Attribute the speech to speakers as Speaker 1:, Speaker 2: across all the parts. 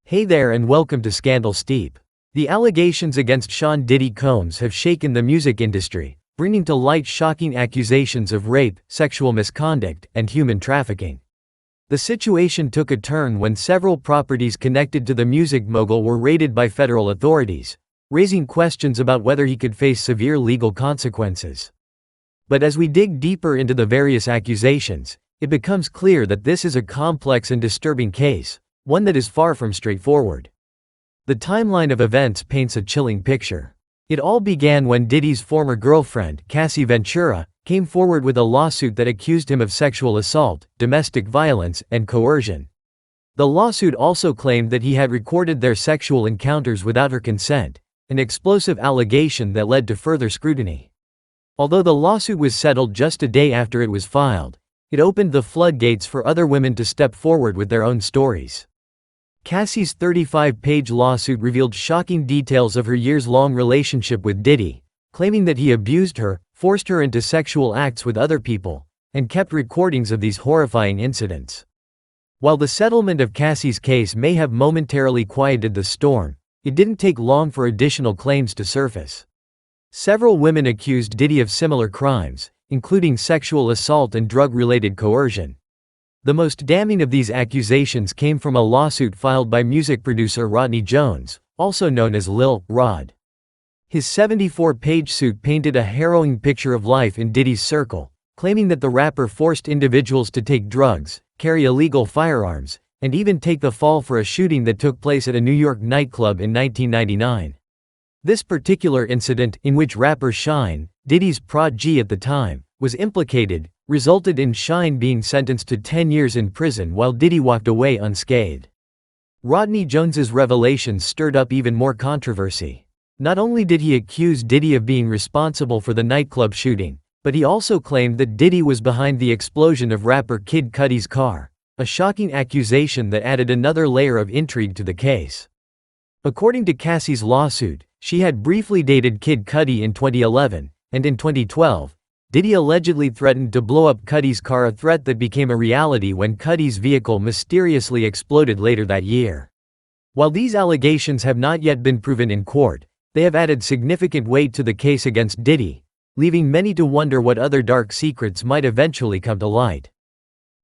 Speaker 1: Hey there and welcome to Scandal Steep. The allegations against Shawn Diddy Combs have shaken the music industry, bringing to light shocking accusations of rape, sexual misconduct, and human trafficking. The situation took a turn when several properties connected to the music mogul were raided by federal authorities, raising questions about whether he could face severe legal consequences. But as we dig deeper into the various accusations, it becomes clear that this is a complex and disturbing case, one that is far from straightforward. The timeline of events paints a chilling picture. It all began when Diddy's former girlfriend, Cassie Ventura, came forward with a lawsuit that accused him of sexual assault, domestic violence, and coercion. The lawsuit also claimed that he had recorded their sexual encounters without her consent, an explosive allegation that led to further scrutiny. Although the lawsuit was settled just a day after it was filed, it opened the floodgates for other women to step forward with their own stories. Cassie's 35-page lawsuit revealed shocking details of her years-long relationship with Diddy, claiming that he abused her, forced her into sexual acts with other people, and kept recordings of these horrifying incidents. While the settlement of Cassie's case may have momentarily quieted the storm, it didn't take long for additional claims to surface. Several women accused Diddy of similar crimes, including sexual assault and drug-related coercion. The most damning of these accusations came from a lawsuit filed by music producer Rodney Jones, also known as Lil Rod. His 74-page suit painted a harrowing picture of life in Diddy's circle, claiming that the rapper forced individuals to take drugs, carry illegal firearms, and even take the fall for a shooting that took place at a New York nightclub in 1999. This particular incident, in which rapper Shawn, Diddy's protege at the time, was implicated, resulted in Shawn being sentenced to 10 years in prison while Diddy walked away unscathed. Rodney Jones's revelations stirred up even more controversy. Not only did he accuse Diddy of being responsible for the nightclub shooting, but he also claimed that Diddy was behind the explosion of rapper Kid Cudi's car, a shocking accusation that added another layer of intrigue to the case. According to Cassie's lawsuit, she had briefly dated Kid Cudi in 2011, and in 2012, Diddy allegedly threatened to blow up Cudi's car, a threat that became a reality when Cudi's vehicle mysteriously exploded later that year. While these allegations have not yet been proven in court, they have added significant weight to the case against Diddy, leaving many to wonder what other dark secrets might eventually come to light.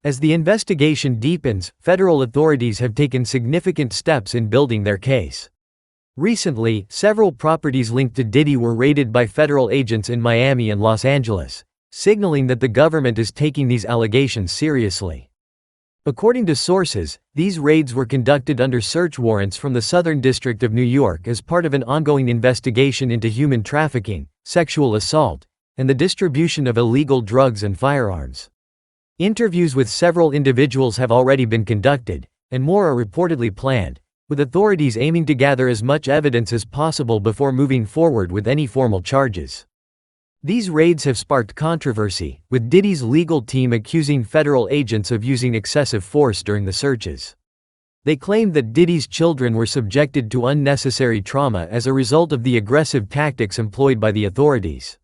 Speaker 1: As the investigation deepens, federal authorities have taken significant steps in building their case. Recently, several properties linked to Diddy were raided by federal agents in Miami and Los Angeles, signaling that the government is taking these allegations seriously. According to sources, these raids were conducted under search warrants from the Southern District of New York as part of an ongoing investigation into human trafficking, sexual assault, and the distribution of illegal drugs and firearms. Interviews with several individuals have already been conducted, and more are reportedly planned, with authorities aiming to gather as much evidence as possible before moving forward with any formal charges. These raids have sparked controversy, with Diddy's legal team accusing federal agents of using excessive force during the searches. They claimed that Diddy's children were subjected to unnecessary trauma as a result of the aggressive tactics employed by the authorities.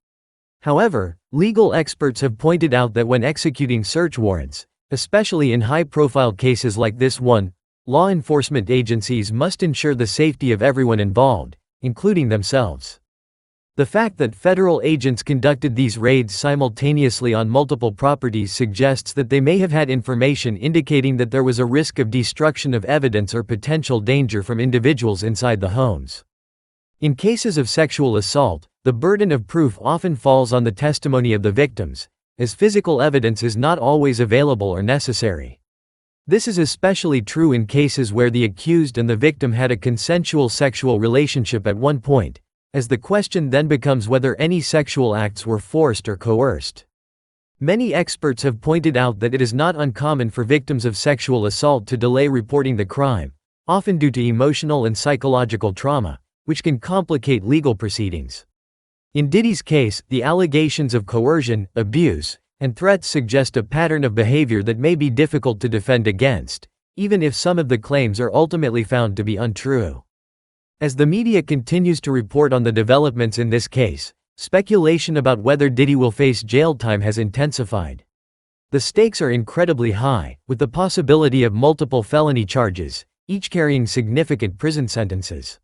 Speaker 1: However, legal experts have pointed out that when executing search warrants, especially in high-profile cases like this one, law enforcement agencies must ensure the safety of everyone involved, including themselves. The fact that federal agents conducted these raids simultaneously on multiple properties suggests that they may have had information indicating that there was a risk of destruction of evidence or potential danger from individuals inside the homes. In cases of sexual assault, the burden of proof often falls on the testimony of the victims, as physical evidence is not always available or necessary. This is especially true in cases where the accused and the victim had a consensual sexual relationship at one point, as the question then becomes whether any sexual acts were forced or coerced. Many experts have pointed out that it is not uncommon for victims of sexual assault to delay reporting the crime, often due to emotional and psychological trauma, which can complicate legal proceedings. In Diddy's case, the allegations of coercion, abuse, and threats suggest a pattern of behavior that may be difficult to defend against, even if some of the claims are ultimately found to be untrue. As the media continues to report on the developments in this case, speculation about whether Diddy will face jail time has intensified. The stakes are incredibly high, with the possibility of multiple felony charges, each carrying significant prison sentences.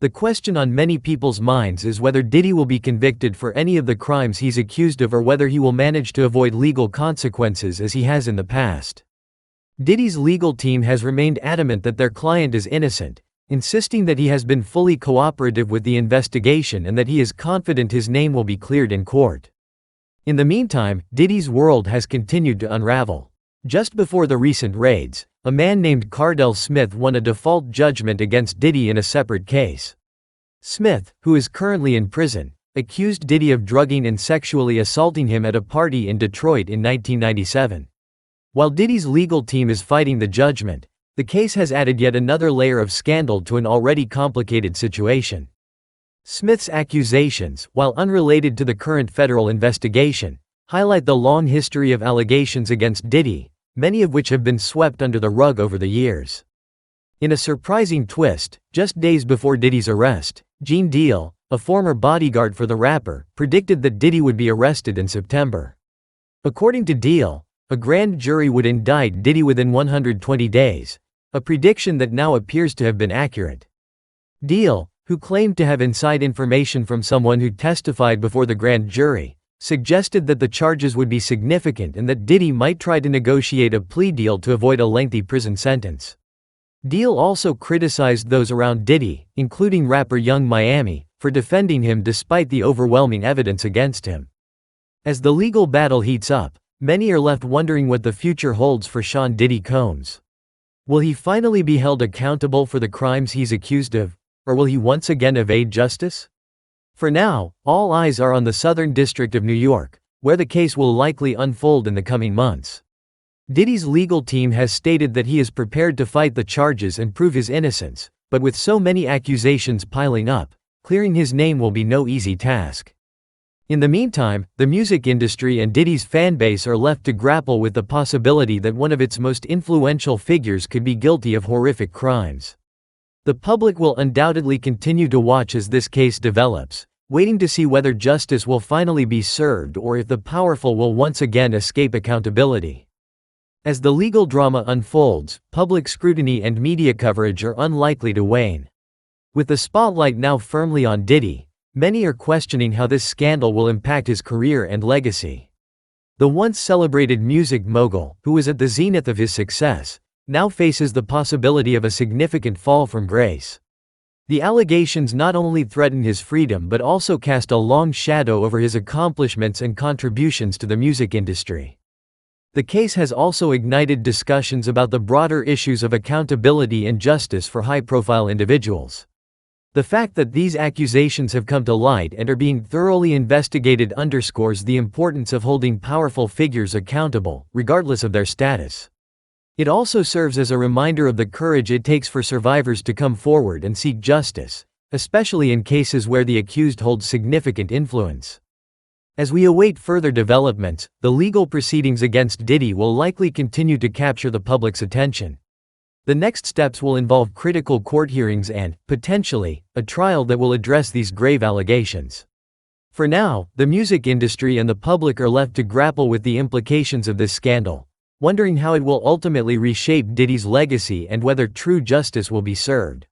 Speaker 1: The question on many people's minds is whether Diddy will be convicted for any of the crimes he's accused of or whether he will manage to avoid legal consequences as he has in the past. Diddy's legal team has remained adamant that their client is innocent, insisting that he has been fully cooperative with the investigation and that he is confident his name will be cleared in court. In the meantime, Diddy's world has continued to unravel. Just before the recent raids, a man named Cardell Smith won a default judgment against Diddy in a separate case. Smith, who is currently in prison, accused Diddy of drugging and sexually assaulting him at a party in Detroit in 1997. While Diddy's legal team is fighting the judgment, the case has added yet another layer of scandal to an already complicated situation. Smith's accusations, while unrelated to the current federal investigation, highlight the long history of allegations against Diddy, many of which have been swept under the rug over the years. In a surprising twist, just days before Diddy's arrest, Gene Deal, a former bodyguard for the rapper, predicted that Diddy would be arrested in September. According to Deal, a grand jury would indict Diddy within 120 days, a prediction that now appears to have been accurate. Deal, who claimed to have inside information from someone who testified before the grand jury, suggested that the charges would be significant and that Diddy might try to negotiate a plea deal to avoid a lengthy prison sentence. Deal also criticized those around Diddy, including rapper Young Miami, for defending him despite the overwhelming evidence against him. As the legal battle heats up, many are left wondering what the future holds for Shawn Diddy Combs. Will he finally be held accountable for the crimes he's accused of, or will he once again evade justice? For now, all eyes are on the Southern District of New York, where the case will likely unfold in the coming months. Diddy's legal team has stated that he is prepared to fight the charges and prove his innocence, but with so many accusations piling up, clearing his name will be no easy task. In the meantime, the music industry and Diddy's fanbase are left to grapple with the possibility that one of its most influential figures could be guilty of horrific crimes. The public will undoubtedly continue to watch as this case develops, waiting to see whether justice will finally be served or if the powerful will once again escape accountability. As the legal drama unfolds, public scrutiny and media coverage are unlikely to wane. With the spotlight now firmly on Diddy, many are questioning how this scandal will impact his career and legacy. The once celebrated music mogul, who was at the zenith of his success, now faces the possibility of a significant fall from grace. The allegations not only threaten his freedom but also cast a long shadow over his accomplishments and contributions to the music industry. The case has also ignited discussions about the broader issues of accountability and justice for high-profile individuals. The fact that these accusations have come to light and are being thoroughly investigated underscores the importance of holding powerful figures accountable, regardless of their status. It also serves as a reminder of the courage it takes for survivors to come forward and seek justice, especially in cases where the accused holds significant influence. As we await further developments, the legal proceedings against Diddy will likely continue to capture the public's attention. The next steps will involve critical court hearings and, potentially, a trial that will address these grave allegations. For now, the music industry and the public are left to grapple with the implications of this scandal, wondering how it will ultimately reshape Diddy's legacy and whether true justice will be served.